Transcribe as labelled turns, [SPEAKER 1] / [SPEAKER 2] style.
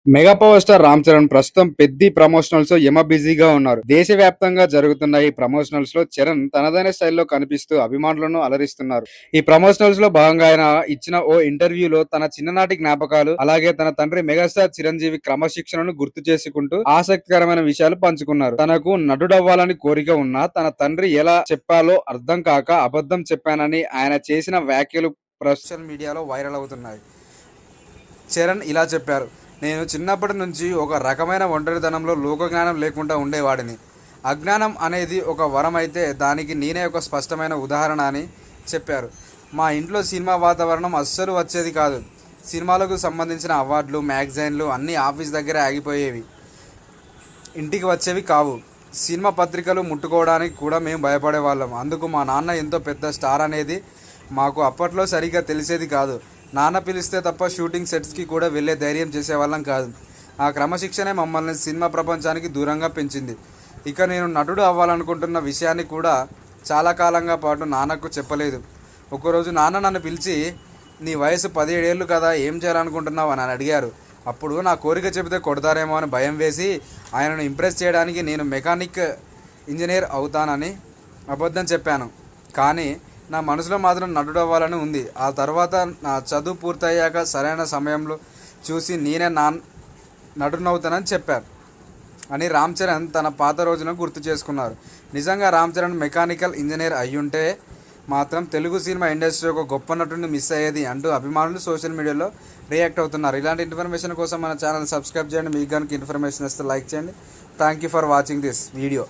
[SPEAKER 1] Mega power star Ram Charan ప్రస్తుతం పెద్ద promotionals లో యమ బిజీగా ఉన్నారు. దేశవ్యాప్తంగా జరుగుతున్న ఈ ప్రమోషనల్స్ లో చరణ్ తనదైన స్టైల్లో కనిపిస్తూ అభిమానులను అలరిస్తున్నారు. ఈ ప్రమోషనల్స్ లో భాగంగా ఆయన ఇచ్చిన ఓ ఇంటర్వ్యూలో తన చిన్ననాటి జ్ఞాపకాలు, అలాగే తన తండ్రి మెగాస్టార్ చిరంజీవి క్రమశిక్షణను గుర్తు చేసుకుంటూ ఆసక్తికరమైన విషయాలు పంచుకున్నారు. తనకు నటుడవ్వాలని కోరిక ఉన్నా తన తండ్రి ఎలా చెప్పాలో అర్థం కాక అబద్ధం చెప్పానని ఆయన చేసిన వ్యాఖ్యలు సోషల్ మీడియాలో వైరల్ అవుతున్నాయి. చరణ్ ఇలా చెప్పారు: నేను చిన్నప్పటి నుంచి ఒక రకమైన ఒంటరితనంలో లోకజ్ఞానం లేకుండా ఉండేవాడిని. అజ్ఞానం అనేది ఒక వరం అయితే దానికి నేనే ఒక స్పష్టమైన ఉదాహరణ అని చెప్పారు. మా ఇంట్లో సినిమా వాతావరణం అస్సలు వచ్చేది కాదు. సినిమాలకు సంబంధించిన అవార్డులు, మ్యాగజైన్లు అన్నీ ఆఫీస్ దగ్గరే ఆగిపోయేవి, ఇంటికి వచ్చేవి కావు. సినిమా పత్రికలు ముట్టుకోవడానికి కూడా మేము భయపడేవాళ్ళం. అందుకు మా నాన్న ఎంతో పెద్ద స్టార్ అనేది మాకు అప్పట్లో సరిగ్గా తెలిసేది కాదు. నాన్న పిలిస్తే తప్ప షూటింగ్ సెట్స్కి కూడా వెళ్ళే ధైర్యం చేసేవాళ్ళం కాదు. ఆ క్రమశిక్షణే మమ్మల్ని సినిమా ప్రపంచానికి దూరంగా పెంచింది. ఇక నేను నటుడు అవ్వాలనుకుంటున్న విషయాన్ని కూడా చాలా కాలంగా పాటు నాన్నకు చెప్పలేదు. ఒకరోజు నాన్న నన్ను పిలిచి, నీ వయసు 17 ఏళ్ళు కదా, ఏం చేయాలనుకుంటున్నావు అని అడిగారు. అప్పుడు నా కోరిక చెబితే కొడతారేమో అని భయం వేసి ఆయనను ఇంప్రెస్ చేయడానికి నేను మెకానిక్ ఇంజనీర్ అవుతానని అబద్ధం చెప్పాను. కానీ నా మనసులో మాత్రం నటుడు అవ్వాలని ఉంది. ఆ తర్వాత నా చదువు పూర్తయ్యాక సరైన సమయంలో చూసి నేనే నటునవుతానని చెప్పారు అని రామ్ చరణ్ తన పాత రోజులను గుర్తు చేసుకున్నారు. నిజంగా రామ్ చరణ్ మెకానికల్ ఇంజనీర్ అయ్యుంటే మాత్రం తెలుగు సినిమా ఇండస్ట్రీ ఒక గొప్ప నటుడిని మిస్ అయ్యేది అంటూ అభిమానులు సోషల్ మీడియాలో రియాక్ట్ అవుతున్నారు. ఇలాంటి ఇన్ఫర్మేషన్ కోసం మన ఛానల్ సబ్స్క్రైబ్ చేయండి. మీకు కనుక ఇన్ఫర్మేషన్ వస్తే లైక్ చేయండి. Thank you for watching this video.